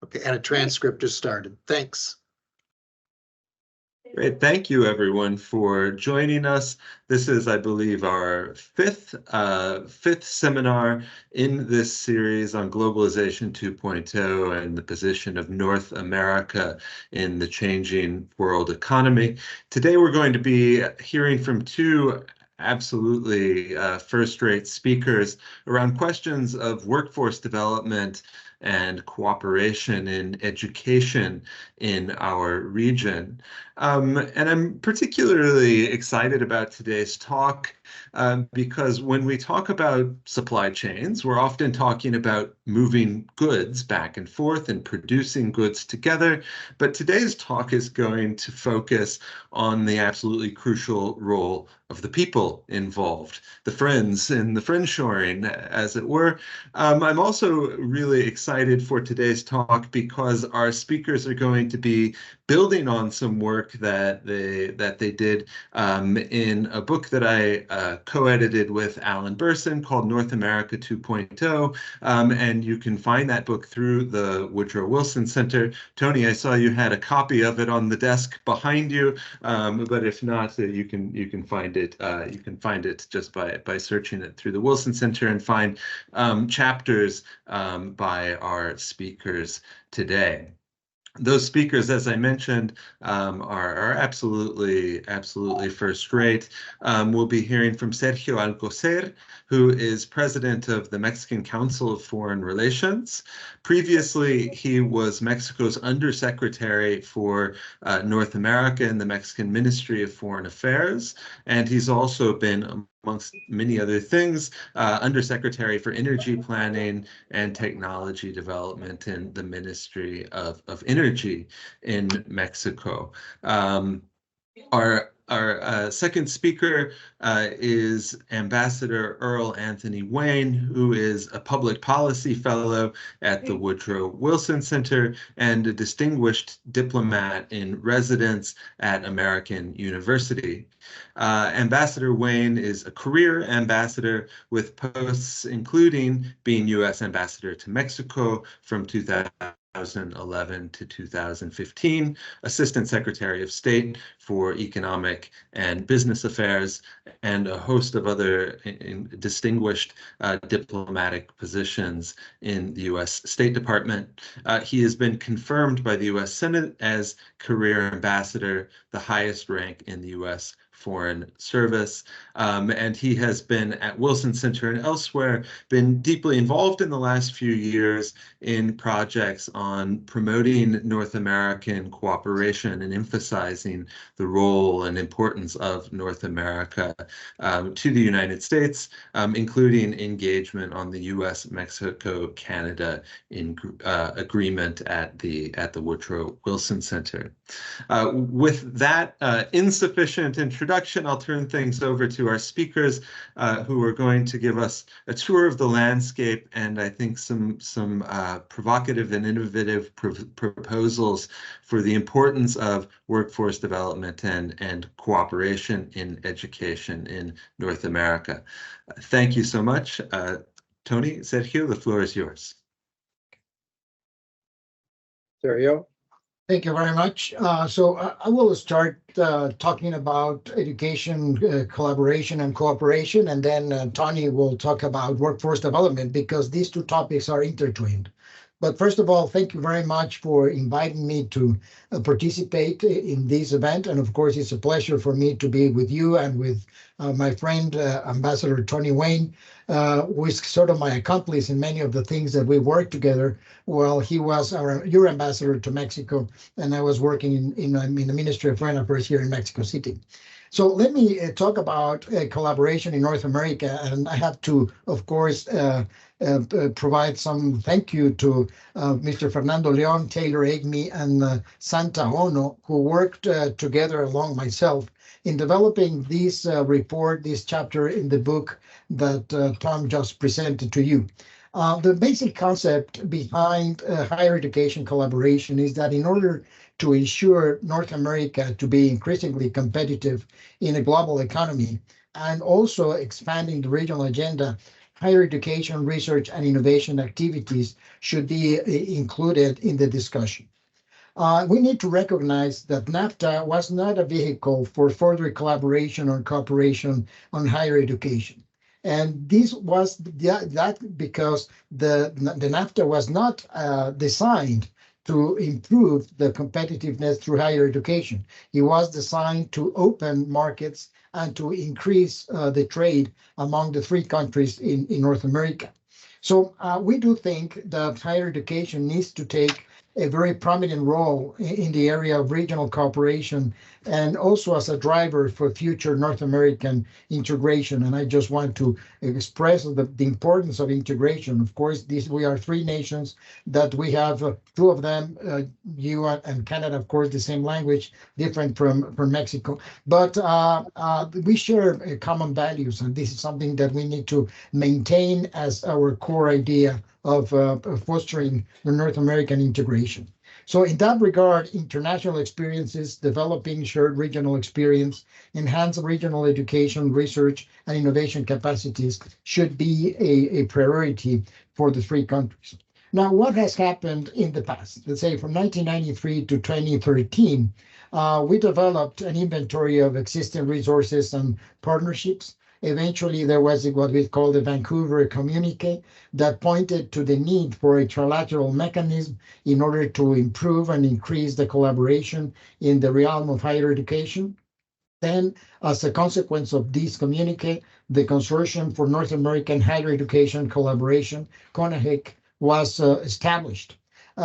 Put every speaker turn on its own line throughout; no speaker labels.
Okay, and a transcript is started. Thanks.
Great. Thank you, everyone, for joining us. This is, I believe, our fifth seminar in this series on Globalization 2.0 and the position of North America in the changing world economy. Today, we're going to be hearing from two absolutely first-rate speakers around questions of workforce development and cooperation in education in our region. And I'm particularly excited about today's talk because when we talk about supply chains, we're often talking about moving goods back and forth and producing goods together. But today's talk is going to focus on the absolutely crucial role of the people involved, the friends and the friendshoring, as it were. I'm also really excited for today's talk because our speakers are going to be building on some work that they did in a book that I co-edited with Alan Burson called North America 2.0, and you can find that book through the Woodrow Wilson Center. Tony, I saw you had a copy of it on the desk behind you, but if not, you can find it. You can find it just by searching it through the Wilson Center and find chapters by our speakers today. Those speakers, as I mentioned, are absolutely first rate. We'll be hearing from Sergio Alcocer, who is president of the Mexican Council of Foreign Relations. Previously, he was Mexico's undersecretary for North America in the Mexican Ministry of Foreign Affairs, and he's also been, amongst many other things, Undersecretary for Energy Planning and Technology Development in the Ministry of Energy in Mexico. Our second speaker is Ambassador Earl Anthony Wayne, who is a public policy fellow at the Woodrow Wilson Center and a distinguished diplomat in residence at American University. Ambassador Wayne is a career ambassador with posts including being U.S. Ambassador to Mexico from 2011 to 2015, Assistant Secretary of State for Economic and Business Affairs, and a host of other distinguished diplomatic positions in the U.S. State Department. He has been confirmed by the U.S. Senate as Career Ambassador, the highest rank in the U.S. Foreign Service, and he has been at Wilson Center and elsewhere been deeply involved in the last few years in projects on promoting North American cooperation and emphasizing the role and importance of North America to the United States, including engagement on the U.S.-Mexico-Canada agreement at the Woodrow Wilson Center. With that insufficient introduction, I'll turn things over to our speakers who are going to give us a tour of the landscape and I think some provocative and innovative proposals for the importance of workforce development and cooperation in education in North America. Thank you so much. Tony, Sergio, the floor is yours.
Sergio.
Thank you very much. So I will start talking about education, collaboration and cooperation, and then Tony will talk about workforce development because these two topics are intertwined. But first of all, thank you very much for inviting me to participate in this event. And of course, it's a pleasure for me to be with you and with my friend, Ambassador Tony Wayne, who is sort of my accomplice in many of the things that we worked together while he was your ambassador to Mexico, and I was working in the Ministry of Foreign Affairs here in Mexico City. So let me talk about collaboration in North America, and I have to, of course, provide some thank you to Mr. Fernando Leon, Taylor Agme, and Santa Ono, who worked together along myself in developing this report, this chapter in the book that Tom just presented to you. The basic concept behind higher education collaboration is that in order to ensure North America to be increasingly competitive in a global economy and also expanding the regional agenda, higher education, research, and innovation activities should be included in the discussion. We need to recognize that NAFTA was not a vehicle for further collaboration or cooperation on higher education. And this was that because the NAFTA was not designed to improve the competitiveness through higher education. It was designed to open markets and to increase the trade among the three countries in North America. So we do think that higher education needs to take a very prominent role in the area of regional cooperation and also as a driver for future North American integration. And I just want to express the importance of integration. Of course, we are three nations that we have two of them, you and Canada, of course, the same language, different from Mexico. But we share common values, and this is something that we need to maintain as our core idea of fostering the North American integration. So in that regard, international experiences, developing shared regional experience, enhanced regional education, research, and innovation capacities should be a priority for the three countries. Now, what has happened in the past? Let's say from 1993 to 2013, we developed an inventory of existing resources and partnerships. Eventually, there was what we call the Vancouver Communique that pointed to the need for a trilateral mechanism in order to improve and increase the collaboration in the realm of higher education. Then, as a consequence of this communique, the Consortium for North American Higher Education Collaboration, CONAHEC, was established.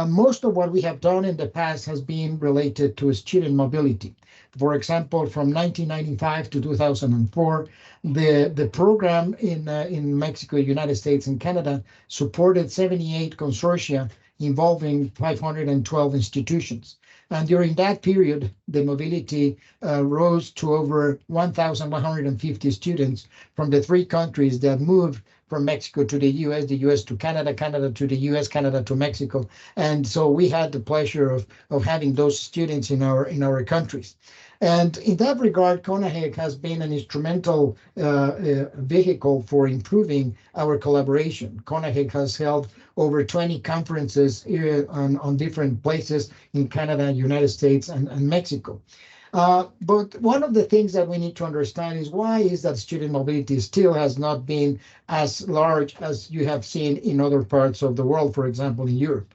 Most of what we have done in the past has been related to student mobility. For example, from 1995 to 2004, the program in Mexico, United States, and Canada supported 78 consortia involving 512 institutions. And during that period, the mobility rose to over 1,150 students from the three countries that moved from Mexico to the US to Canada, Canada to the US, Canada to Mexico. And so we had the pleasure of having those students in our countries. And in that regard, CONAHEC has been an instrumental vehicle for improving our collaboration. CONAHEC has held over 20 conferences on different places in Canada, United States, and Mexico. But one of the things that we need to understand is why is that student mobility still has not been as large as you have seen in other parts of the world, for example, in Europe.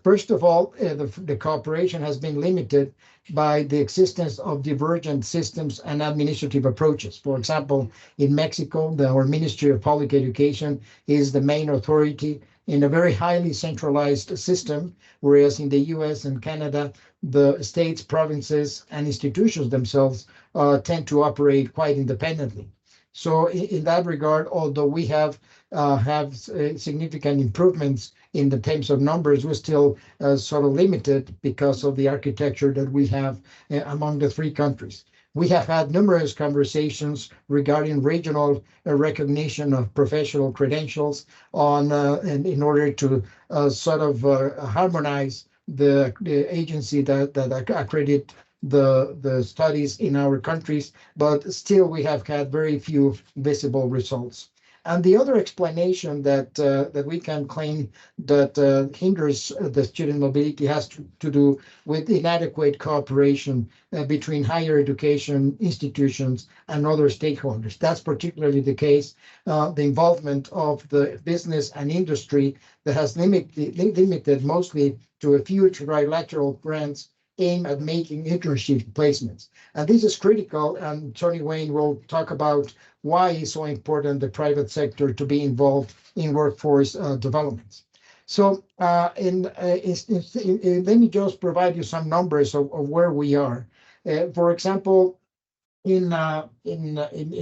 First of all, the cooperation has been limited by the existence of divergent systems and administrative approaches. For example, in Mexico, our Ministry of Public Education is the main authority in a very highly centralized system, whereas in the US and Canada, the states, provinces, and institutions themselves tend to operate quite independently. So in that regard, although we have significant improvements in the terms of numbers, we're still sort of limited because of the architecture that we have among the three countries. We have had numerous conversations regarding regional recognition of professional credentials and in order to sort of harmonize the agency that accredit the studies in our countries, but still we have had very few visible results. And the other explanation that we can claim that hinders the student mobility has to do with inadequate cooperation between higher education institutions and other stakeholders. That's particularly the case, the involvement of the business and industry that has limited mostly to a few trilateral grants aimed at making internship placements. And this is critical, and Tony Wayne will talk about why it's so important the private sector to be involved in workforce developments. So let me just provide you some numbers of where we are. For example, in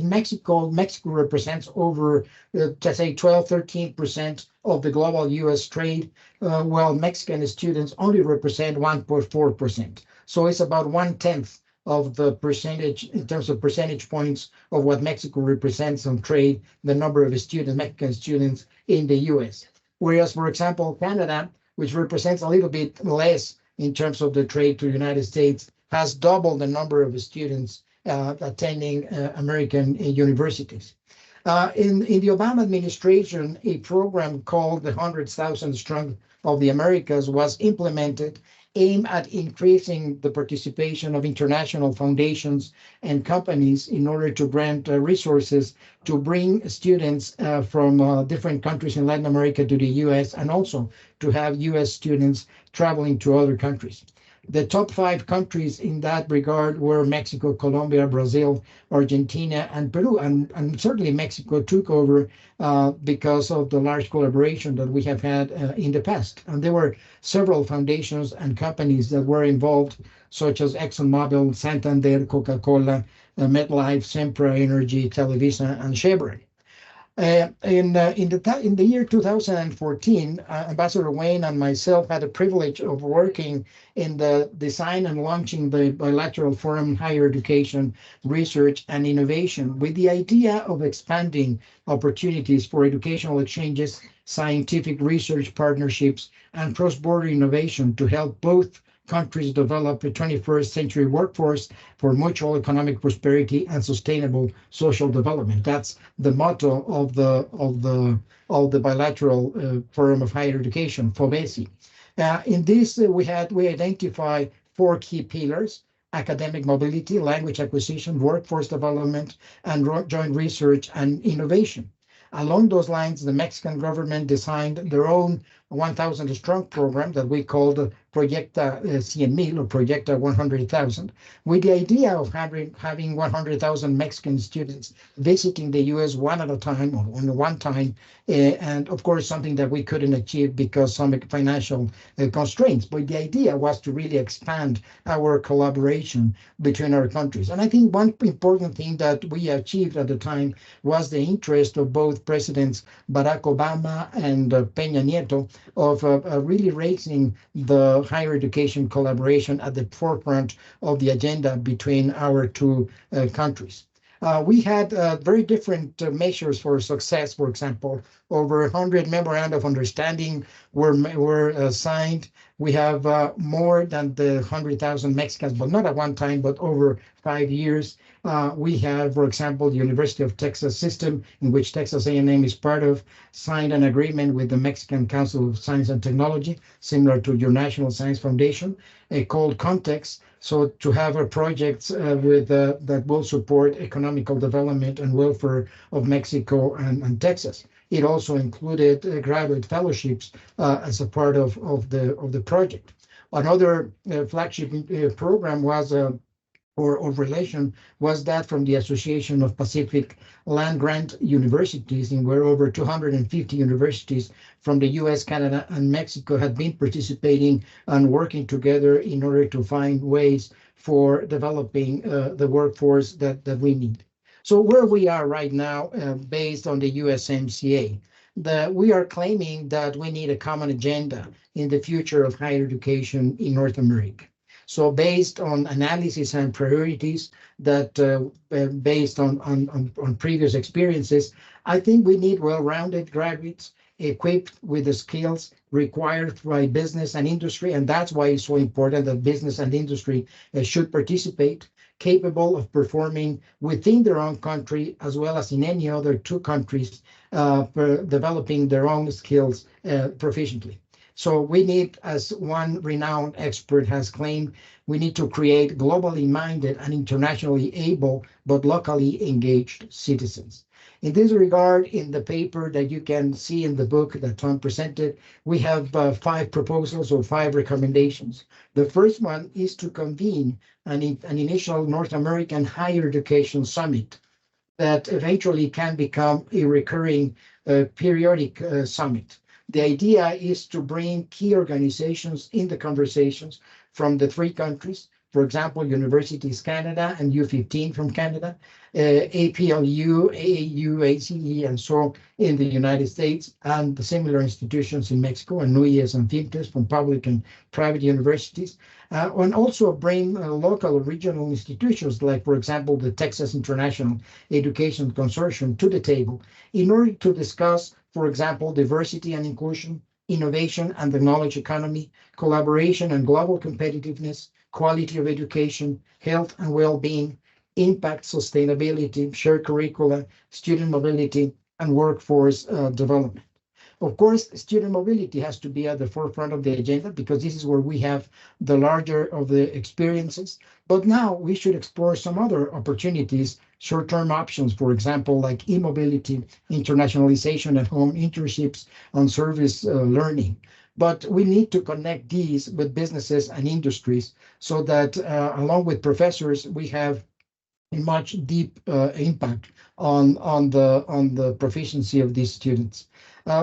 Mexico, Mexico represents over, let's say, 13% of the global U.S. trade, while Mexican students only represent 1.4%. So it's about 1/10 of the percentage, in terms of percentage points, of what Mexico represents on trade, the number of students, Mexican students in the U.S. Whereas, for example, Canada, which represents a little bit less in terms of the trade to the United States, has doubled the number of students attending American universities. In the Obama administration, a program called the 100,000 Strong of the Americas was implemented, aimed at increasing the participation of international foundations and companies in order to grant resources to bring students from different countries in Latin America to the U.S. and also to have U.S. students traveling to other countries. The top 5 countries in that regard were Mexico, Colombia, Brazil, Argentina, and Peru. And certainly Mexico took over because of the large collaboration that we have had in the past. And there were several foundations and companies that were involved, such as ExxonMobil, Santander, Coca-Cola, MetLife, Sempra Energy, Televisa, and Chevron. In the year 2014, Ambassador Wayne and myself had the privilege of working in the design and launching the bilateral forum higher education, research, and innovation with the idea of expanding opportunities for educational exchanges, scientific research partnerships, and cross-border innovation to help both countries develop a 21st century workforce for mutual economic prosperity and sustainable social development. That's the motto of the bilateral forum of higher education, FOBESI. In this, we identify 4 key pillars: academic mobility, language acquisition, workforce development, and joint research and innovation. Along those lines, the Mexican government designed their own 1,000 strong program that we called Proyecta 100,000 or Proyecta 100,000, with the idea of having 100,000 Mexican students visiting the U.S. one at a time or only one time, and of course something that we couldn't achieve because some financial constraints. But the idea was to really expand our collaboration between our countries. And I think one important thing that we achieved at the time was the interest of both Presidents Barack Obama and Peña Nieto of really raising the higher education collaboration at the forefront of the agenda between our 2 countries. We had very different measures for success. For example, over 100 memoranda of understanding were signed. We have more than the 100,000 Mexicans, but not at one time, but over 5 years. We have, for example, the University of Texas system, in which Texas A&M is part of, signed an agreement with the Mexican Council of Science and Technology, similar to your National Science Foundation, called Context. So to have projects that will support economical development and welfare of Mexico and Texas. It also included graduate fellowships as a part of the project. Another flagship program was or relation was that from the Association of Pacific Land Grant Universities, in where over 250 universities from the US, Canada, and Mexico had been participating and working together in order to find ways for developing the workforce that we need. So where we are right now, based on the USMCA, we are claiming that we need a common agenda in the future of higher education in North America. So based on analysis and priorities that based on previous experiences, I think we need well-rounded graduates equipped with the skills required by business and industry. And that's why it's so important that business and industry should participate, capable of performing within their own country, as well as in any other 2 countries, developing their own skills proficiently. So we need, as one renowned expert has claimed, we need to create globally minded and internationally able, but locally engaged citizens. In this regard, in the paper that you can see in the book that Tom presented, we have 5 proposals or 5 recommendations. The first one is to convene an initial North American higher education summit that eventually can become a recurring periodic summit. The idea is to bring key organizations in the conversations from the 3 countries. For example, Universities Canada and U15 from Canada, APLU, AAU, ACE, and so in the United States, and the similar institutions in Mexico, and NUYES and FIMTES from public and private universities, and also bring local or regional institutions like, for example, the Texas International Education Consortium to the table in order to discuss, for example, diversity and inclusion, innovation and the knowledge economy, collaboration and global competitiveness, quality of education, health and well-being, impact, sustainability, shared curricula, student mobility, and workforce development. Of course, student mobility has to be at the forefront of the agenda because this is where we have the larger of the experiences. But now we should explore some other opportunities, short-term options, for example, like e-mobility, internationalization at home, internships on service learning. But we need to connect these with businesses and industries so that along with professors, we have a much deep impact on the proficiency of these students.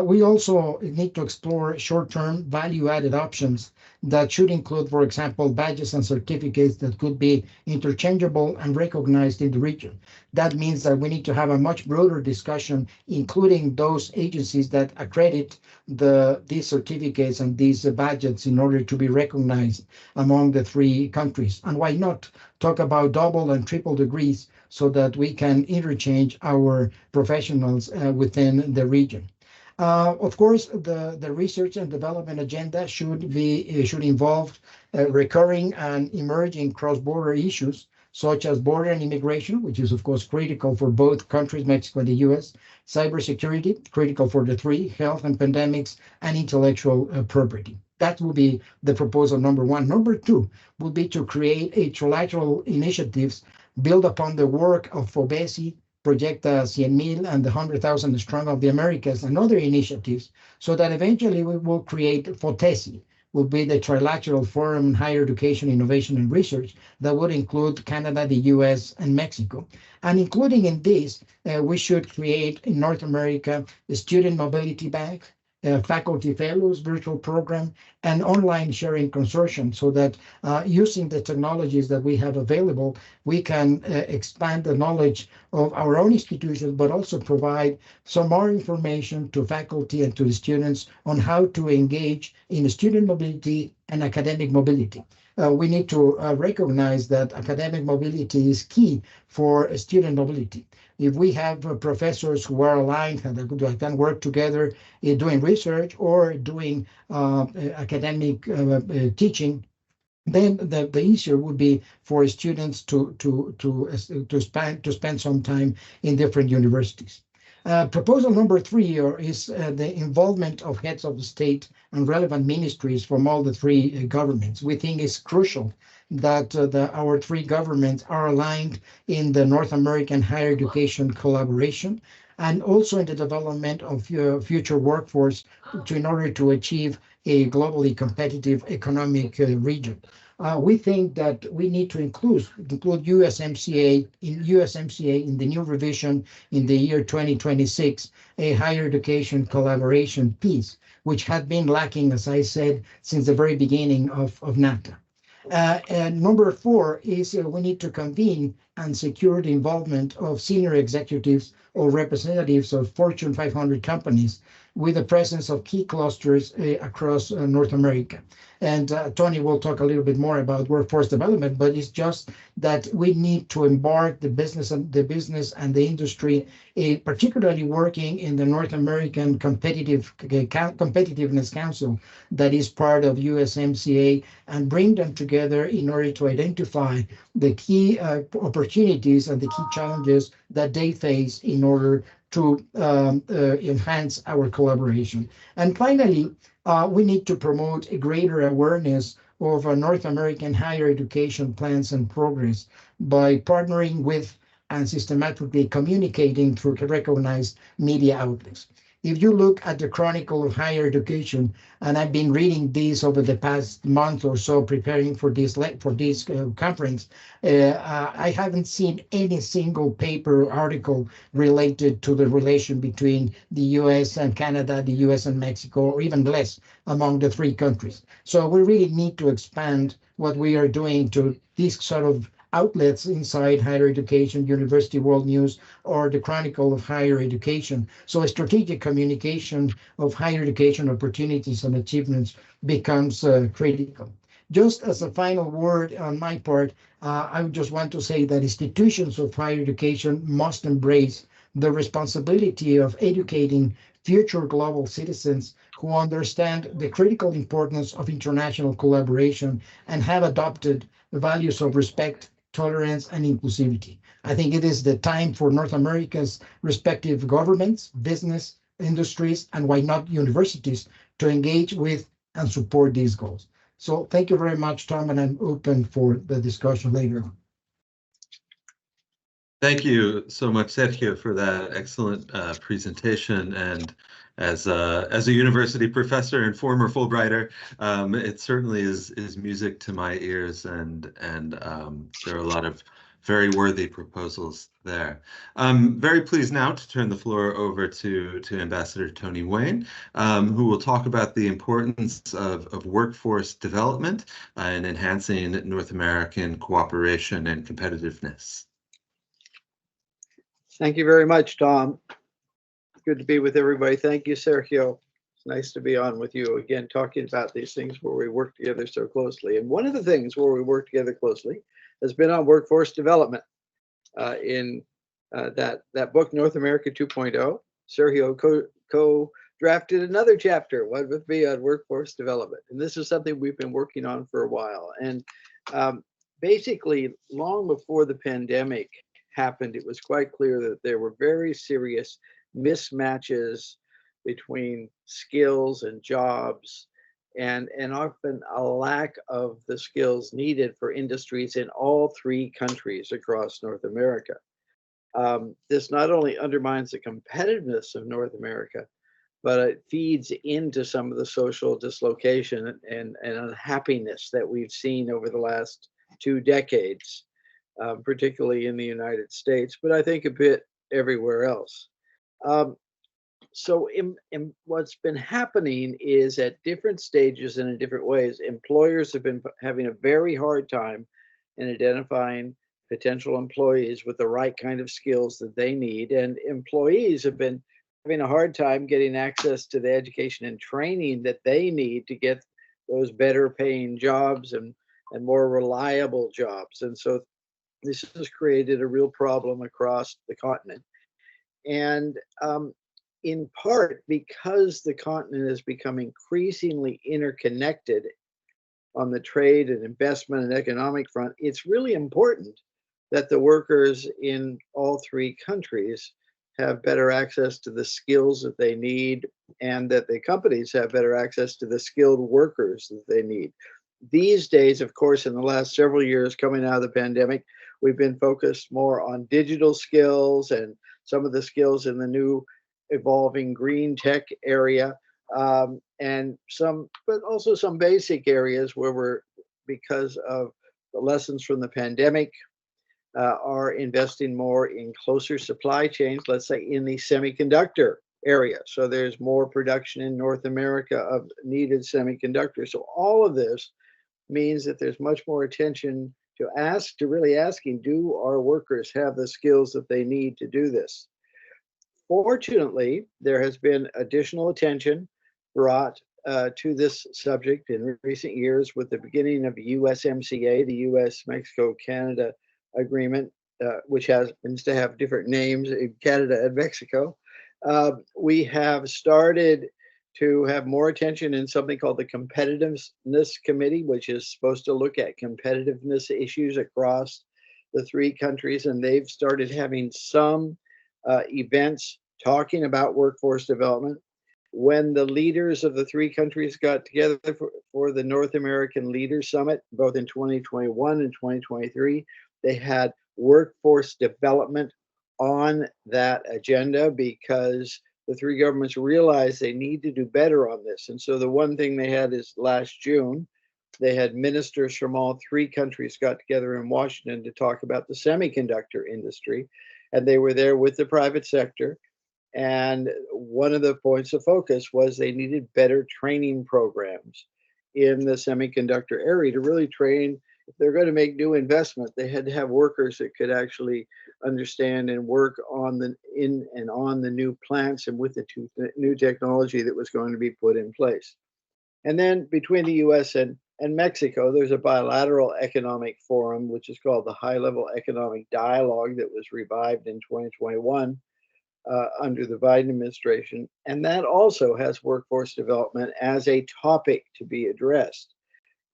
We also need to explore short-term value-added options that should include, for example, badges and certificates that could be interchangeable and recognized in the region. That means that we need to have a much broader discussion, including those agencies that accredit these certificates and these badges in order to be recognized among the three countries. And why not talk about double and triple degrees so that we can interchange our professionals within the region. Of course, the research and development agenda should involve recurring and emerging cross-border issues such as border and immigration, which is of course critical for both countries, Mexico and the U.S., cybersecurity, critical for the three, health and pandemics, and intellectual property. That will be the proposal number one. Number two would be to create a trilateral initiatives build upon the work of FOBESI, Proyecta 100,000 and the 100,000 Strong of the Americas and other initiatives, so that eventually we will create FOTESI, will be the trilateral forum on higher education, innovation, and research that would include Canada, the US, and Mexico. And including in this, we should create in North America a student mobility bank, faculty fellows virtual program, and online sharing consortium so that using the technologies that we have available, we can expand the knowledge of our own institutions, but also provide some more information to faculty and to the students on how to engage in student mobility and academic mobility. We need to recognize that academic mobility is key for student mobility. If we have professors who are aligned and that can work together in doing research or doing academic teaching, then the easier would be for students to spend some time in different universities. Proposal number three is the involvement of heads of state and relevant ministries from all the three governments. We think it's crucial that our three governments are aligned in the North American higher education collaboration and also in the development of future workforce in order to achieve a globally competitive economic region. We think that we need to include USMCA in the new revision in the year 2026, a higher education collaboration piece, which had been lacking, as I said, since the very beginning of NAFTA. And number four is we need to convene and secure the involvement of senior executives or representatives of Fortune 500 companies with the presence of key clusters across North America. And Tony will talk a little bit more about workforce development, but it's just that we need to embark the business and the industry, particularly working in the North American Competitiveness Council that is part of USMCA, and bring them together in order to identify the key opportunities and the key challenges that they face in order to enhance our collaboration. And finally, we need to promote a greater awareness of North American higher education plans and progress by partnering with and systematically communicating through recognized media outlets. If you look at the Chronicle of Higher Education, and I've been reading these over the past month or so, preparing for this conference, I haven't seen any single paper or article related to the relation between the U.S. and Canada, the U.S. and Mexico, or even less among the three countries. So we really need to expand what we are doing to these sort of outlets inside higher education, University World News, or the Chronicle of Higher Education. So a strategic communication of higher education opportunities and achievements becomes critical. Just as a final word on my part, I would just want to say that institutions of higher education must embrace the responsibility of educating future global citizens who understand the critical importance of international collaboration and have adopted the values of respect, tolerance, and inclusivity. I think it is the time for North America's respective governments, business, industries, and why not universities to engage with and support these goals. So thank you very much, Tom, and I'm open for the discussion later on.
Thank you so much, Sergio, for that excellent presentation. And as a university professor and former Fulbrighter, it certainly is music to my ears, and there are a lot of very worthy proposals there. I'm very pleased now to turn the floor over to Ambassador Tony Wayne, who will talk about the importance of workforce development and enhancing North American cooperation and competitiveness.
Thank you very much, Tom. Good to be with everybody. Thank you, Sergio. It's nice to be on with you again, talking about these things where we work together so closely. And one of the things where we work together closely has been on workforce development. In that book, North America 2.0, Sergio co-drafted another chapter, one with me on workforce development. And this is something we've been working on for a while. And basically, long before the pandemic happened, it was quite clear that there were very serious mismatches between skills and jobs, and often a lack of the skills needed for industries in all three countries across North America. This not only undermines the competitiveness of North America, but it feeds into some of the social dislocation and unhappiness that we've seen over the last 2 decades. Particularly in the United States, but I think a bit everywhere else. So what's been happening is at different stages and in different ways, employers have been having a very hard time in identifying potential employees with the right kind of skills that they need. And employees have been having a hard time getting access to the education and training that they need to get those better paying jobs and more reliable jobs. And so this has created a real problem across the continent. And in part because the continent has become increasingly interconnected on the trade and investment and economic front, it's really important that the workers in all three countries have better access to the skills that they need, and that the companies have better access to the skilled workers that they need. These days, of course, in the last several years coming out of the pandemic, we've been focused more on digital skills and some of the skills in the new evolving green tech area, and but also some basic areas where we're, because of the lessons from the pandemic, are investing more in closer supply chains, let's say in the semiconductor area. So there's more production in North America of needed semiconductors. So all of this means that there's much more attention to really asking, do our workers have the skills that they need to do this? Fortunately, there has been additional attention brought to this subject in recent years with the beginning of USMCA, the US-Mexico-Canada agreement, which happens to have different names in Canada and Mexico. We have started to have more attention in something called the Competitiveness Committee, which is supposed to look at competitiveness issues across the three countries. And they've started having some events talking about workforce development. When the leaders of the three countries got together for the North American Leaders Summit, both in 2021 and 2023, they had workforce development on that agenda because the three governments realized they need to do better on this. And so the one thing they had is last June, they had ministers from all three countries got together in Washington to talk about the semiconductor industry. And they were there with the private sector. And one of the points of focus was they needed better training programs in the semiconductor area to really train. If they're going to make new investment, they had to have workers that could actually understand and work on the new plants and with the new technology that was going to be put in place. And then between the US and Mexico, there's a bilateral economic forum, which is called the High Level Economic Dialogue, that was revived in 2021 under the Biden administration. And that also has workforce development as a topic to be addressed.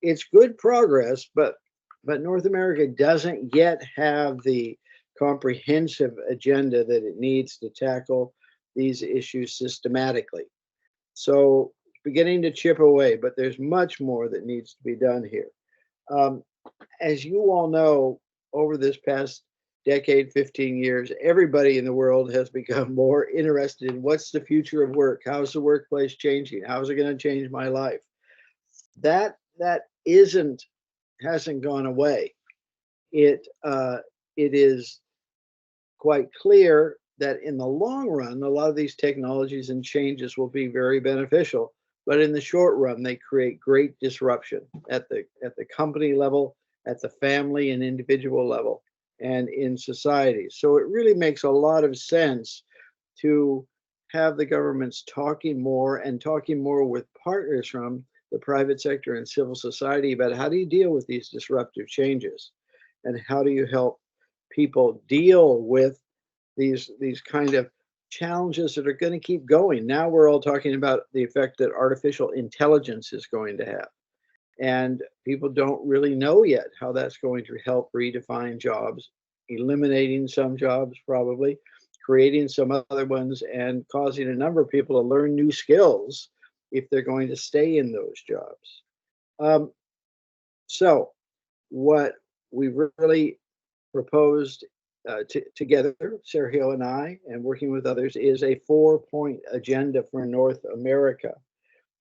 It's good progress, but North America doesn't yet have the comprehensive agenda that it needs to tackle these issues systematically. So beginning to chip away, but there's much more that needs to be done here. As you all know, over this past decade, 15 years, everybody in the world has become more interested in what's the future of work? How's the workplace changing? How's it going to change my life? That hasn't gone away. It is quite clear that in the long run, a lot of these technologies and changes will be very beneficial. But in the short run, they create great disruption at the company level, at the family and individual level, and in society. So it really makes a lot of sense to have the governments talking more with partners from the private sector and civil society about how do you deal with these disruptive changes, and how do you help people deal with these kind of challenges that are going to keep going. Now we're all talking about the effect that artificial intelligence is going to have. And people don't really know yet how that's going to help redefine jobs, eliminating some jobs probably, creating some other ones, and causing a number of people to learn new skills if they're going to stay in those jobs. So what we really proposed together, Sergio and I, and working with others, is a 4-point agenda for North America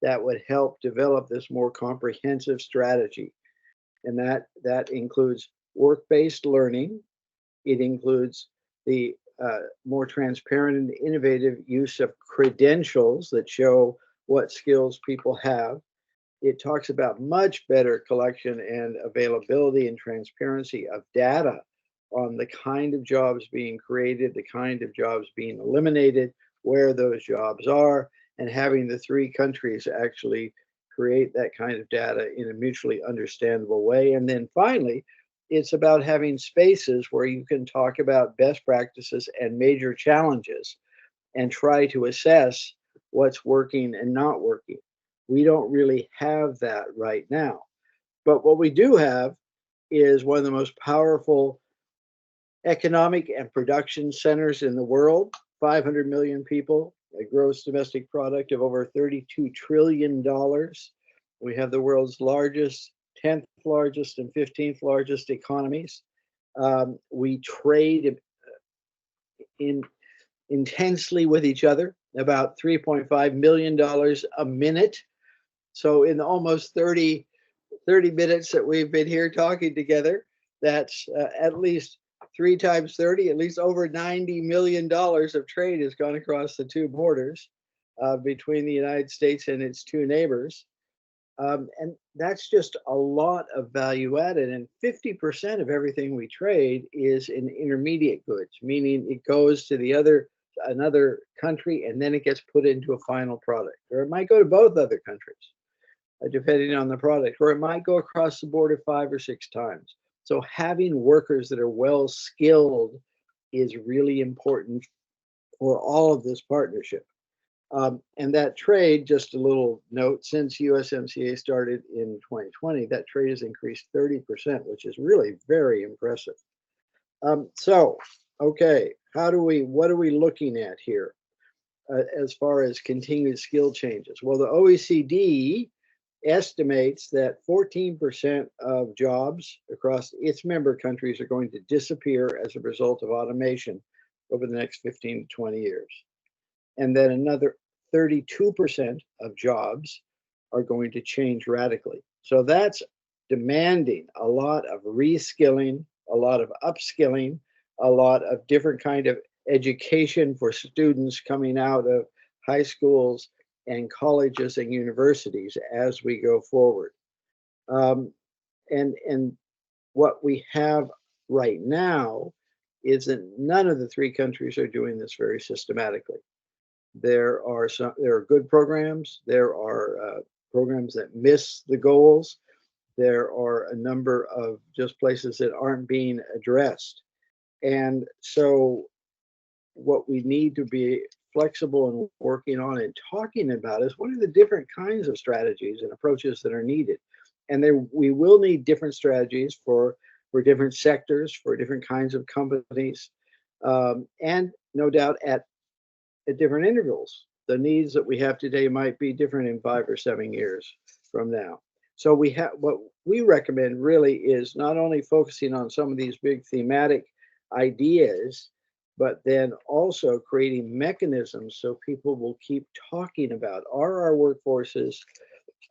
that would help develop this more comprehensive strategy. And that includes work-based learning. It includes the more transparent and innovative use of credentials that show what skills people have. It talks about much better collection and availability and transparency of data on the kind of jobs being created, the kind of jobs being eliminated, where those jobs are, and having the 3 countries actually create that kind of data in a mutually understandable way. And then finally, it's about having spaces where you can talk about best practices and major challenges and try to assess what's working and not working. We don't really have that right now. But what we do have is one of the most powerful economic and production centers in the world, 500 million people, a gross domestic product of over $32 trillion. We have the world's largest, 10th largest, and 15th largest economies. We trade intensely with each other, about $3.5 million a minute. So in the almost 30 minutes that we've been here talking together, that's at least 3 times 30, at least over $90 million of trade has gone across the 2 borders between the United States and its 2 neighbors. And that's just a lot of value added. And 50% of everything we trade is in intermediate goods, meaning it goes to another country and then it gets put into a final product. Or it might go to both other countries, depending on the product, or it might go across the border 5 or 6 times. So having workers that are well skilled is really important for all of this partnership. And that trade, just a little note, since USMCA started in 2020, that trade has increased 30%, which is really very impressive. Okay, what are we looking at here as far as continued skill changes? Well, the OECD estimates that 14% of jobs across its member countries are going to disappear as a result of automation over the next 15 to 20 years. And then another 32% of jobs are going to change radically. So that's demanding a lot of reskilling, a lot of upskilling, a lot of different kind of education for students coming out of high schools and colleges and universities as we go forward. And what we have right now is that none of the 3 countries are doing this very systematically. There are good programs. There are programs that miss the goals. There are a number of just places that aren't being addressed. And so what we need to be flexible and working on and talking about is what are the different kinds of strategies and approaches that are needed. And we will need different strategies for for different sectors, for different kinds of companies, and no doubt at different intervals. The needs that we have today might be different in 5 or 7 years from now. So we have, what we recommend really is not only focusing on some of these big thematic ideas, but then also creating mechanisms so people will keep talking about, are our workforces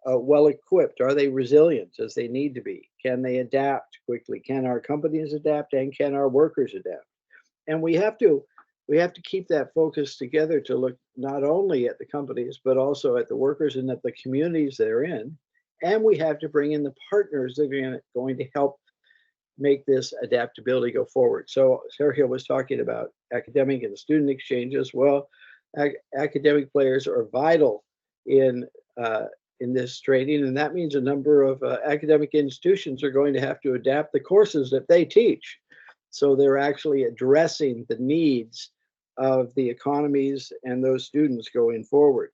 well equipped? Are they resilient as they need to be? Can they adapt quickly? Can our companies adapt, and can our workers adapt? And we have to keep that focus together to look not only at the companies, but also at the workers and at the communities they're in. And we have to bring in the partners that are going to help make this adaptability go forward. So Sergio was talking about academic and student exchanges. Well, academic players are vital in this training, and that means a number of academic institutions are going to have to adapt the courses that they teach. So they're actually addressing the needs of the economies and those students going forward.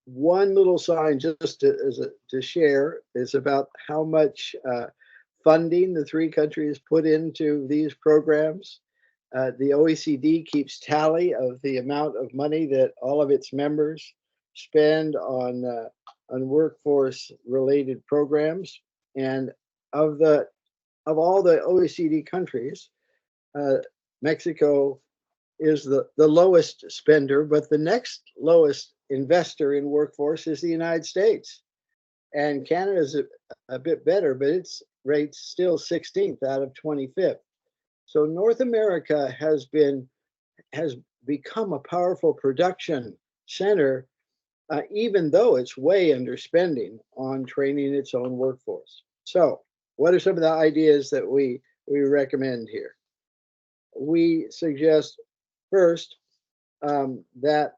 One little sign just to share is about how much funding the 3 countries put into these programs. The OECD keeps tally of the amount of money that all of its members spend on workforce related programs, and of all the OECD countries, Mexico is the lowest spender, but the next lowest investor in workforce is the United States. And Canada is a bit better, but its rate's still 16th out of 25th. So North America has become a powerful production center, even though it's way underspending on training its own workforce. So what are some of the ideas that we recommend here? We suggest first that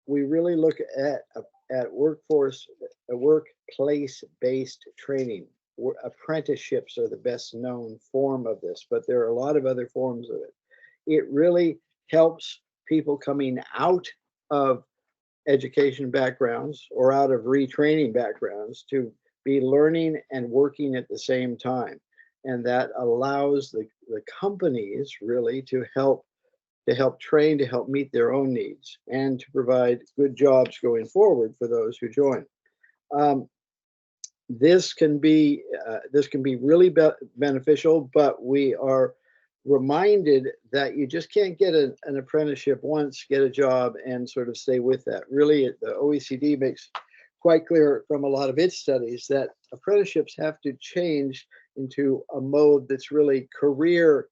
we really look at workplace-based training. Apprenticeships are the best known form of this, but there are a lot of other forms of it. It really helps people coming out of education backgrounds or out of retraining backgrounds to be learning and working at the same time. And that allows the companies really to help train, to help meet their own needs, and to provide good jobs going forward for those who join. This can be really beneficial, but we are reminded that you just can't get an apprenticeship once, get a job, and sort of stay with that. Really, the OECD makes quite clear from a lot of its studies that apprenticeships have to change into a mode that's really career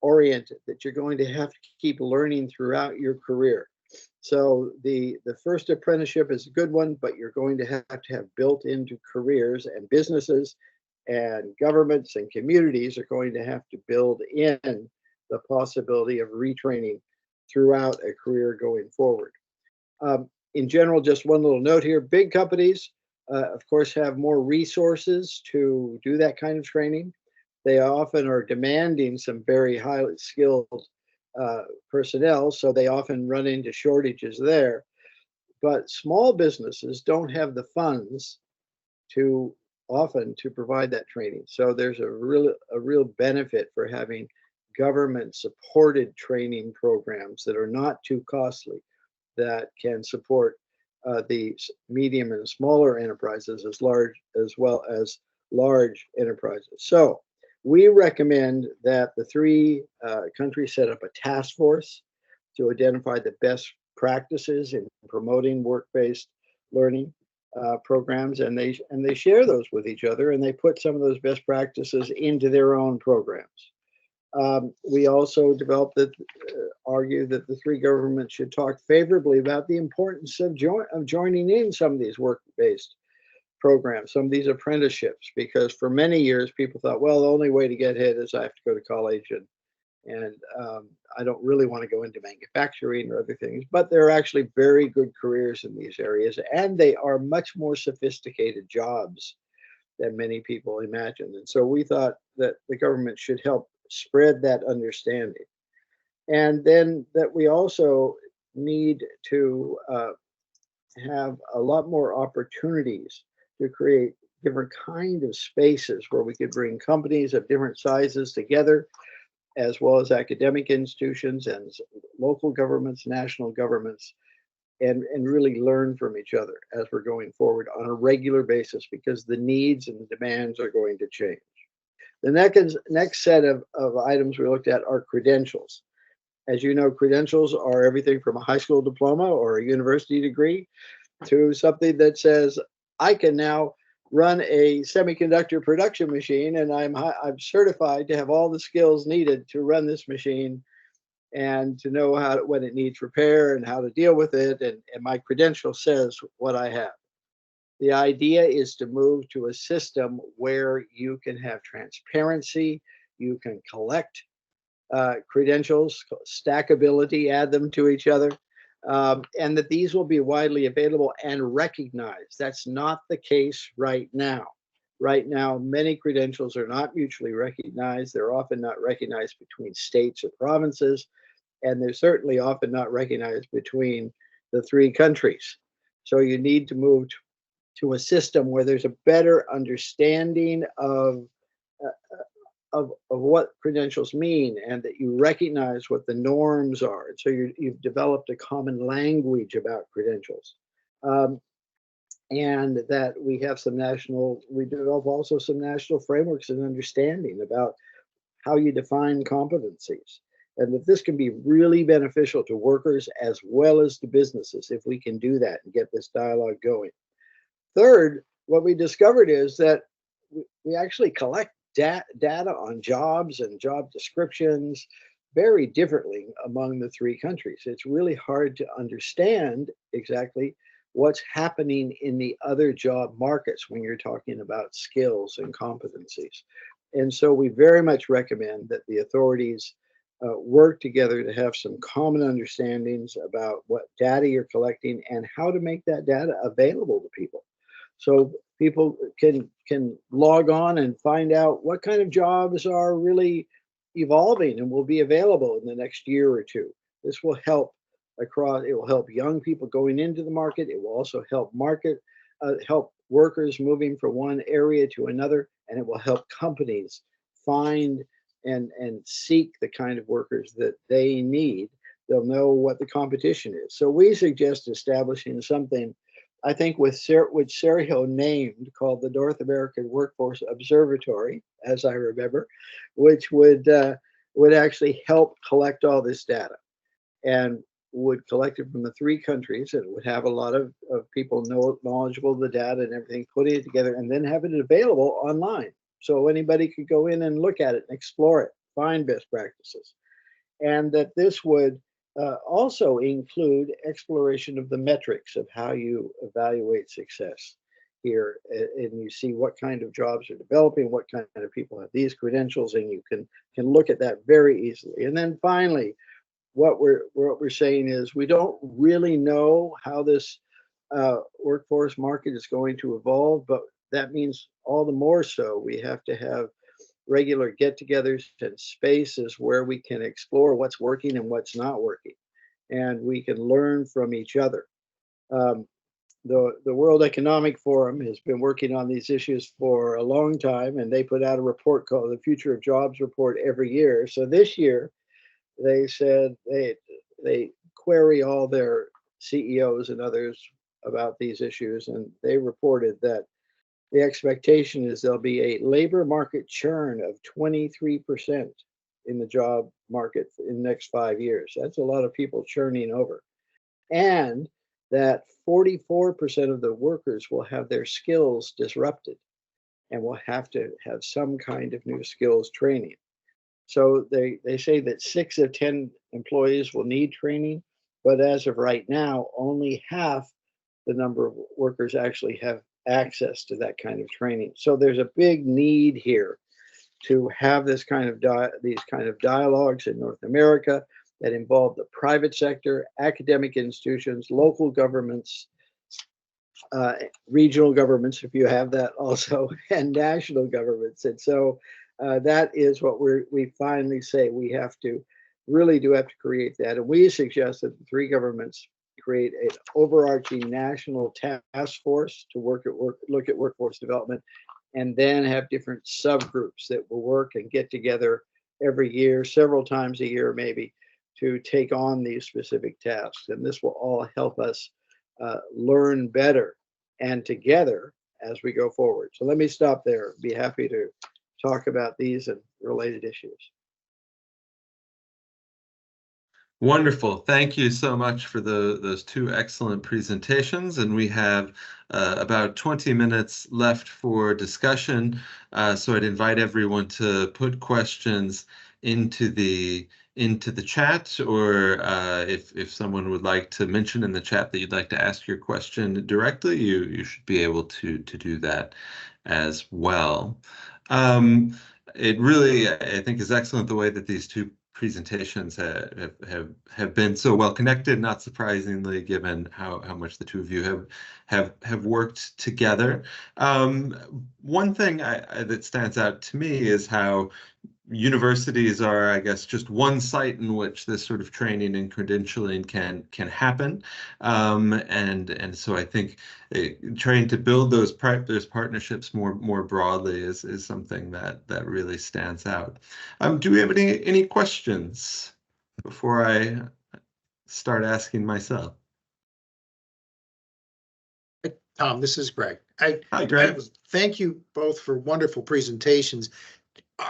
oriented, that you're going to have to keep learning throughout your career. So the first apprenticeship is a good one, but you're going to have built into careers, and businesses and governments and communities are going to have to build in the possibility of retraining throughout a career going forward. In general, just one little note here, big companies, of course, have more resources to do that kind of training. They often are demanding some very highly skilled personnel, so they often run into shortages there. But small businesses don't have the funds to provide that training. So there's a real benefit for having government supported training programs that are not too costly, that can support the medium and smaller enterprises as well as large enterprises. So we recommend that the 3 countries set up a task force to identify the best practices in promoting work-based learning programs, and they share those with each other, and they put some of those best practices into their own programs. We also argue that the 3 governments should talk favorably about the importance of joining in some of these work-based programs, some of these apprenticeships, because for many years people thought, well, the only way to get ahead is I have to go to college, and I don't really want to go into manufacturing or other things. But there are actually very good careers in these areas, and they are much more sophisticated jobs than many people imagine. And so we thought that the government should help spread that understanding. And then that we also need to have a lot more opportunities to create different kind of spaces where we could bring companies of different sizes together, as well as academic institutions and local governments, national governments, and really learn from each other as we're going forward on a regular basis, because the needs and the demands are going to change. The next set of items we looked at are credentials. As you know, credentials are everything from a high school diploma or a university degree to something that says, I can now run a semiconductor production machine, and I'm certified to have all the skills needed to run this machine and to know when it needs repair and how to deal with it. And my credential says what I have. The idea is to move to a system where you can have transparency, you can collect credentials, stackability, add them to each other, and that these will be widely available and recognized. That's not the case right now. Right now, many credentials are not mutually recognized. They're often not recognized between states or provinces, and they're certainly often not recognized between the three countries. So you need to move to a system where there's a better understanding of what credentials mean, and that you recognize what the norms are. And so you've developed a common language about credentials. And that we develop also some national frameworks and understanding about how you define competencies. And that this can be really beneficial to workers as well as to businesses if we can do that and get this dialogue going. Third, what we discovered is that we actually collect data on jobs and job descriptions very differently among the three countries. It's really hard to understand exactly what's happening in the other job markets when you're talking about skills and competencies. And so we very much recommend that the authorities work together to have some common understandings about what data you're collecting and how to make that data available to people. So people can log on and find out what kind of jobs are really evolving and will be available in the next year or two. This will help it will help young people going into the market. It will also help help workers moving from one area to another, and it will help companies find and seek the kind of workers that they need. They'll know what the competition is. So we suggest establishing something, I think, which Sergio named, called the North American Workforce Observatory, as I remember, which would actually help collect all this data, and would collect it from the three countries, and would have a lot of people knowledgeable of the data and everything, putting it together, and then have it available online. So anybody could go in and look at it and explore it, find best practices. And that this would also include exploration of the metrics of how you evaluate success here. And you see what kind of jobs are developing, what kind of people have these credentials, and you can look at that very easily. And then finally, what we're saying is we don't really know how this workforce market is going to evolve, but that means all the more so we have to have regular get-togethers and spaces where we can explore what's working and what's not working, and we can learn from each other. The World Economic Forum has been working on these issues for a long time, and they put out a report called the Future of Jobs Report every year. So this year, they said they query all their CEOs and others about these issues, and they reported that the expectation is there'll be a labor market churn of 23% in the job market in the next 5 years. That's a lot of people churning over. And that 44% of the workers will have their skills disrupted and will have to have some kind of new skills training. So they say that 6 of 10 employees will need training, but as of right now, only half the number of workers actually have access to that kind of training. So there's a big need here to have these kind of dialogues in North America that involve the private sector, academic institutions, local governments, regional governments, if you have that also, and national governments. And so that is what we finally say we have to really do have to create that. And we suggest that the three governments create an overarching national task force to look at workforce development, and then have different subgroups that will work and get together every year, several times a year maybe, to take on these specific tasks. And this will all help us learn better and together as we go forward. So let me stop there. Be happy to talk about these and related issues.
Wonderful. Thank you so much for those two excellent presentations. And we have about 20 minutes left for discussion. So I'd invite everyone to put questions into the chat, or if someone would like to mention in the chat that you'd like to ask your question directly, you should be able to do that as well. It really, I think, is excellent the way that these two presentations have been so well connected, not surprisingly, given how much the two of you have worked together. One thing that stands out to me is how universities are, I guess, just one site in which this sort of training and credentialing can happen, and so I think trying to build those partnerships more broadly is something that really stands out. Do we have any questions before I start asking myself?
Tom, this is Greg.
Hi, Greg.
Thank you both for wonderful presentations.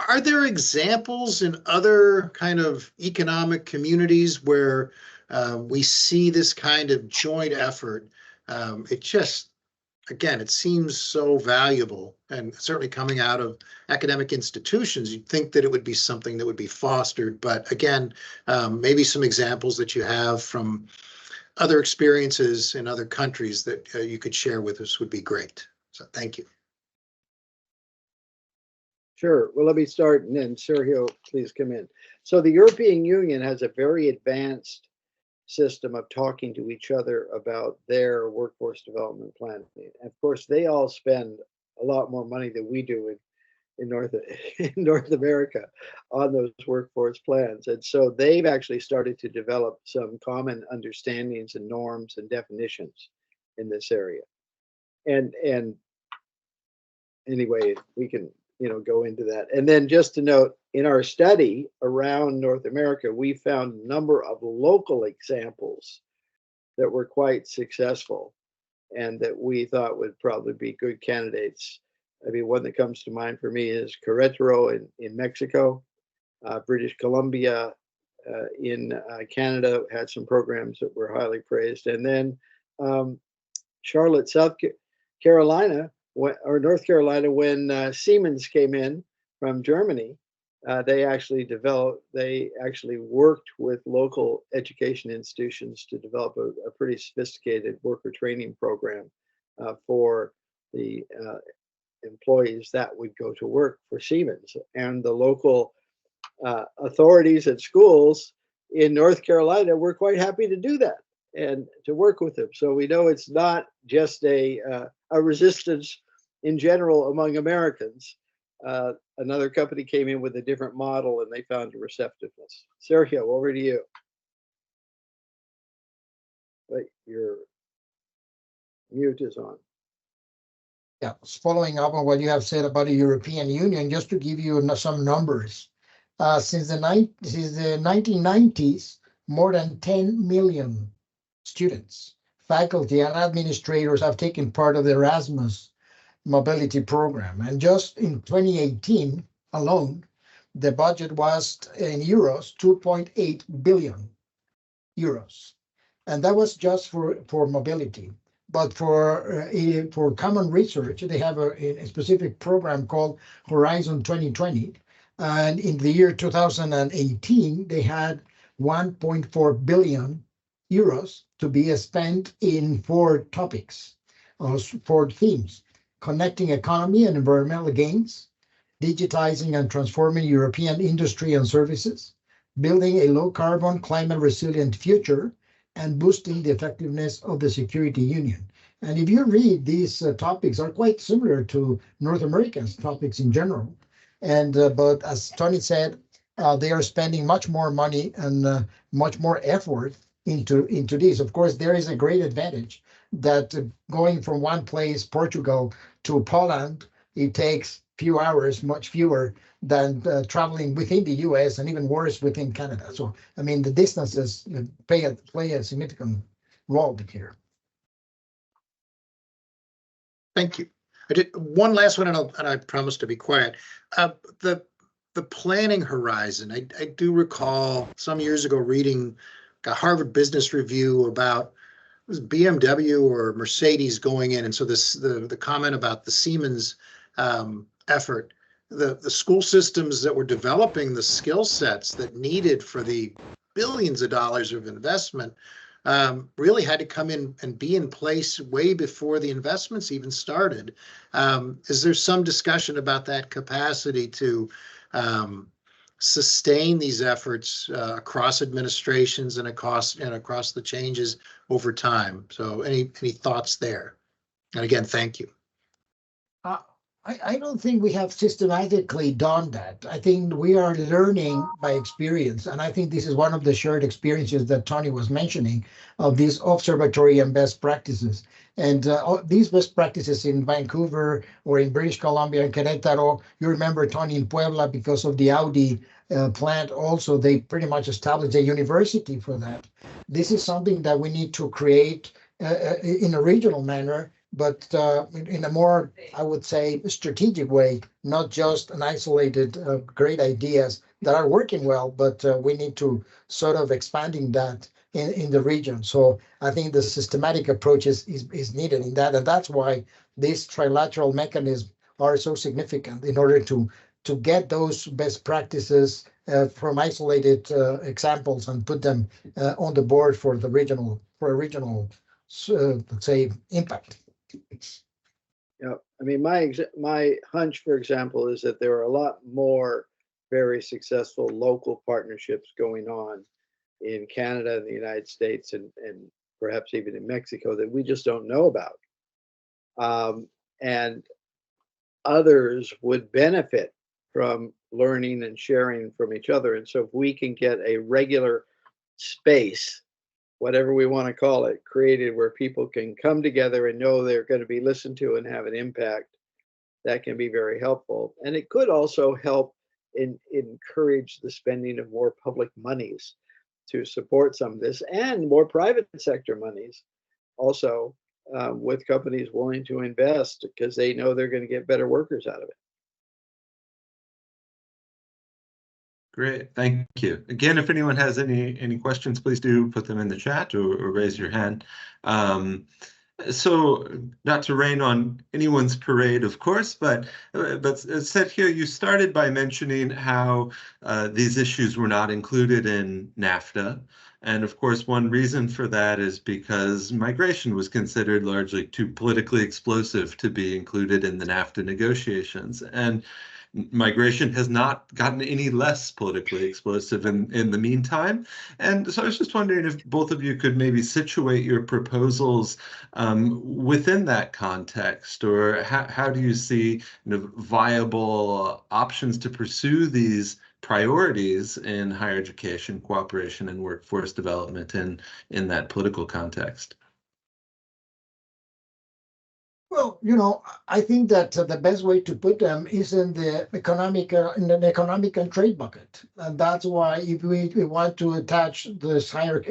Are there examples in other kind of economic communities where we see this kind of joint effort? It just, again, it seems so valuable, and certainly coming out of academic institutions, you'd think that it would be something that would be fostered. But again, maybe some examples that you have from other experiences in other countries that you could share with us would be great. So thank you.
Sure. Well, let me start, and then Sergio, please come in. So the European Union has a very advanced system of talking to each other about their workforce development planning. And of course, they all spend a lot more money than we do in North America on those workforce plans. And so they've actually started to develop some common understandings and norms and definitions in this area. And anyway, we can go into that. And then just to note, in our study around North America, we found a number of local examples that were quite successful and that we thought would probably be good candidates. I mean, one that comes to mind for me is Querétaro in Mexico, British Columbia in Canada had some programs that were highly praised. And then Charlotte, South Carolina, or North Carolina, when Siemens came in from Germany, they actually worked with local education institutions to develop a pretty sophisticated worker training program for the employees that would go to work for Siemens. And the local authorities at schools in North Carolina were quite happy to do that and to work with them. So we know it's not just a resistance in general among Americans. Another company came in with a different model and they found a receptiveness. Sergio, over to you. But your mute is on.
Yeah, following up on what you have said about the European Union, just to give you some numbers. Since the 1990s, more than 10 million students, faculty, and administrators have taken part of the Erasmus mobility program. And just in 2018 alone, the budget was in euros, 2.8 billion euros. And that was just for mobility. But for common research, they have a specific program called Horizon 2020. And in the year 2018, they had 1.4 billion euros to be spent in 4 topics, or 4 themes: connecting economy and environmental gains, digitizing and transforming European industry and services, building a low-carbon, climate-resilient future, and boosting the effectiveness of the security union. And if you read, these topics are quite similar to North America's topics in general. And but as Tony said, they are spending much more money and much more effort into this. Of course, there is a great advantage that going from one place, Portugal, to Poland, it takes few hours, much fewer than traveling within the US, and even worse within Canada. So, I mean, the distances play a significant role here.
Thank you. I did one last one, and I promise to be quiet. The planning horizon. I do recall some years ago reading a Harvard Business Review about, it was BMW or Mercedes going in, and so the comment about the Siemens effort, the school systems that were developing the skill sets that needed for the billions of dollars of investment really had to come in and be in place way before the investments even started. Is there some discussion about that capacity to sustain these efforts across administrations and across the changes over time? So any thoughts there? And again, thank you.
I don't think we have systematically done that. I think we are learning by experience. And I think this is one of the shared experiences that Tony was mentioning of these observatory and best practices. And these best practices in Vancouver or in British Columbia and Querétaro, you remember, Tony, in Puebla, because of the Audi plant also, they pretty much established a university for that. This is something that we need to create in a regional manner, but in a more, I would say, strategic way, not just an isolated great ideas that are working well, but we need to sort of expanding that in the region. So I think the systematic approach is needed in that, and that's why these trilateral mechanisms are so significant in order to get those best practices from isolated examples and put them on the board for a regional, let's say, impact.
Yeah, I mean, my hunch, for example, is that there are a lot more very successful local partnerships going on in Canada and the United States, and perhaps even in Mexico, that we just don't know about. And others would benefit from learning and sharing from each other. And so if we can get a regular space, whatever we want to call it, created where people can come together and know they're going to be listened to and have an impact, that can be very helpful. And it could also help encourage the spending of more public monies to support some of this, and more private sector monies also, with companies willing to invest because they know they're going to get better workers out of it.
Great, thank you. Again, if anyone has any questions, please do put them in the chat or raise your hand. So not to rain on anyone's parade, of course, but Sergio, you started by mentioning how these issues were not included in NAFTA. And of course, one reason for that is because migration was considered largely too politically explosive to be included in the NAFTA negotiations. And migration has not gotten any less politically explosive in the meantime. And so I was just wondering if both of you could maybe situate your proposals within that context, or how do you see viable options to pursue these priorities in higher education, cooperation, and workforce development in that political context?
Well, I think that the best way to put them is in the economic and trade bucket, and that's why if we want to attach this higher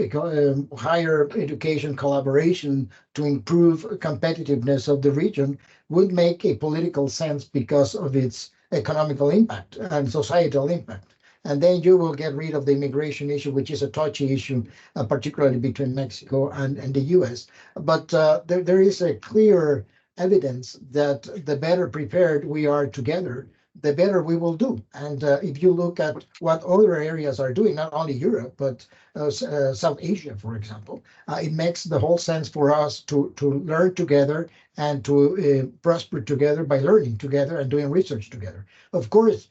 education collaboration to improve competitiveness of the region, would make a political sense because of its economical impact and societal impact. And then you will get rid of the immigration issue, which is a touchy issue, particularly between Mexico and the U.S. But there is a clear evidence that the better prepared we are together, the better we will do. And if you look at what other areas are doing, not only Europe, but South Asia, for example, it makes the whole sense for us to learn together and to prosper together by learning together and doing research together. Of course,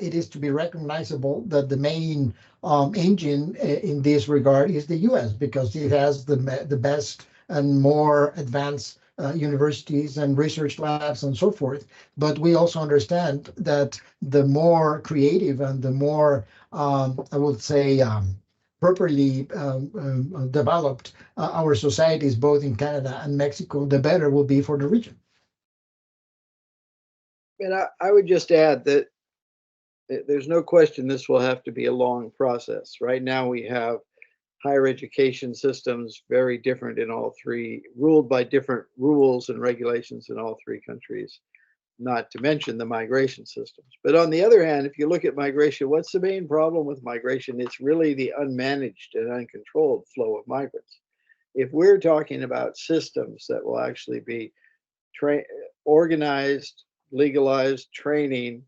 it is to be recognizable that the main engine in this regard is the U.S. because it has the best and more advanced universities and research labs and so forth. But we also understand that the more creative and the more, I would say, properly developed our societies, both in Canada and Mexico, the better will be for the region.
And I would just add that there's no question this will have to be a long process. Right now we have higher education systems very different in all three, ruled by different rules and regulations in all three countries, not to mention the migration systems. But on the other hand, if you look at migration, what's the main problem with migration? It's really the unmanaged and uncontrolled flow of migrants. If we're talking about systems that will actually be organized, legalized, training,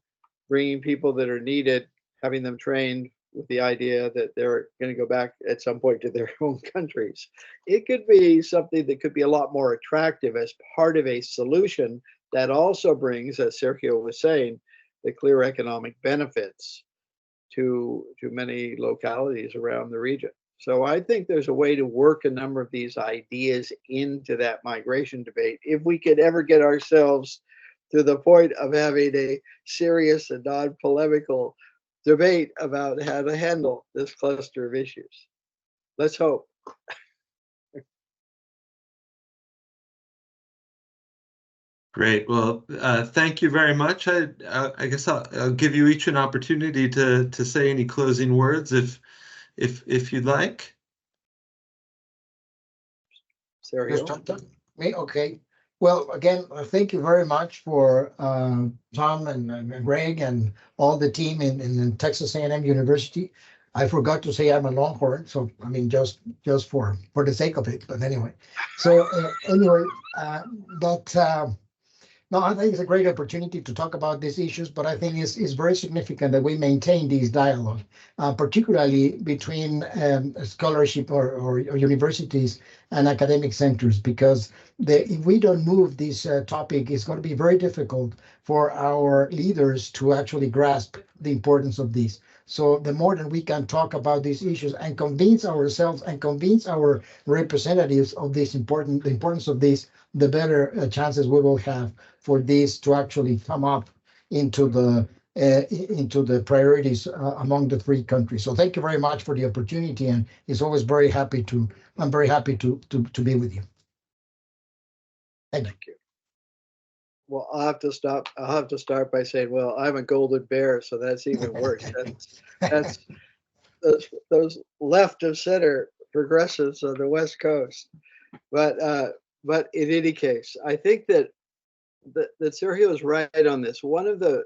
bringing people that are needed, having them trained with the idea that they're going to go back at some point to their home countries, it could be something that could be a lot more attractive as part of a solution that also brings, as Sergio was saying, the clear economic benefits to many localities around the region. So I think there's a way to work a number of these ideas into that migration debate if we could ever get ourselves to the point of having a serious and non-polemical debate about how to handle this cluster of issues. Let's hope.
Great. Well, thank you very much. I guess I'll give you each an opportunity to say any closing words if you'd like.
Sergio?
Me? Okay. Well, again, thank you very much for Tom and Greg and all the team in Texas A&M University. I forgot to say I'm a Longhorn, so I mean just for the sake of it. But anyway, so no, I think it's a great opportunity to talk about these issues, but I think it's very significant that we maintain these dialogue, particularly between scholarship or universities and academic centers, because if we don't move this topic, it's going to be very difficult for our leaders to actually grasp the importance of this. So the more that we can talk about these issues and convince ourselves and convince our representatives of the importance of this, the better chances we will have for this to actually come up into the priorities among the three countries. So thank you very much for the opportunity, and I'm very happy to be with you. Thank you.
Well, I'll have to start by saying, well, I'm a golden bear, so that's even worse. That's those left of center progressives on the West Coast. But in any case, I think that Sergio is right on this. One of the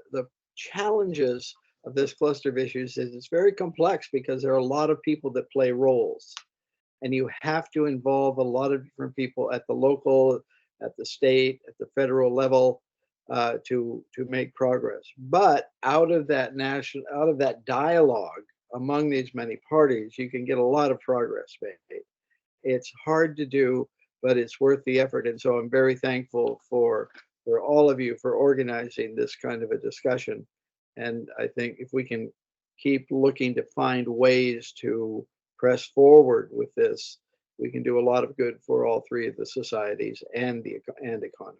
challenges of this cluster of issues is it's very complex because there are a lot of people that play roles, and you have to involve a lot of different people at the local, at the state, at the federal level to make progress. But out of that dialogue among these many parties, you can get a lot of progress made. It's hard to do, but it's worth the effort. And so I'm very thankful for all of you for organizing this kind of a discussion. And I think if we can keep looking to find ways to press forward with this, we can do a lot of good for all three of the societies and economies.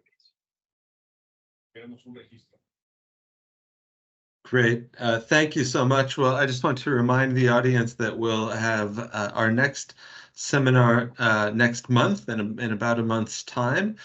Great. Thank you so much. Well, I just want to remind the audience that we'll have our next seminar next month in about a month's time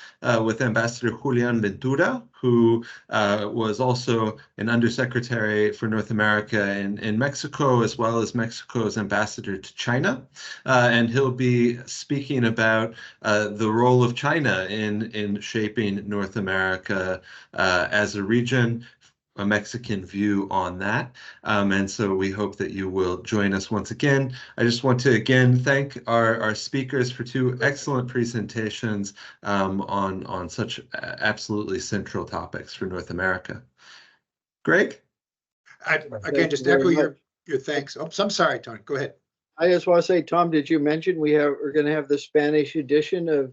with Ambassador Julian Ventura, who was also an undersecretary for North America in Mexico, as well as Mexico's ambassador to China. And he'll be speaking about the role of China in shaping North America as a region, a Mexican view on that. And so we hope that you will join us once again. I just want to again thank our speakers for two excellent presentations on such absolutely central topics for North America. Greg?
Again, just echo your thanks. Oh, I'm sorry, Tony. Go ahead.
I just want to say, Tom, did you mention we're going to have the Spanish edition of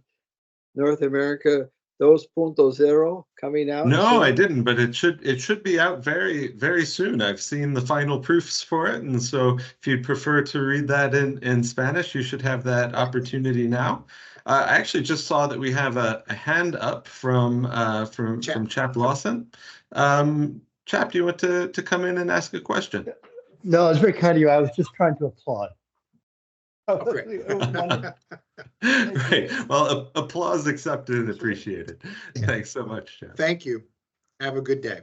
North America 2.0 coming out?
No, soon? I didn't, but it should be out very, very soon. I've seen the final proofs for it, and so if you'd prefer to read that in Spanish, you should have that opportunity now. I actually just saw that we have a hand up from Chap Lawson. Chap, do you want to come in and ask a question?
No, it's very kind of you. I was just trying to applaud.
great.
Wonderful.
Right. Well, applause accepted and appreciated. Thanks so much, Jeff.
Thank you. Have a good day.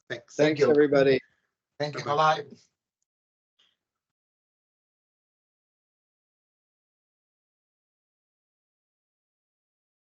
Thanks.
Thanks,
you.
everybody.
Thank you.
Bye-bye.
Bye-bye.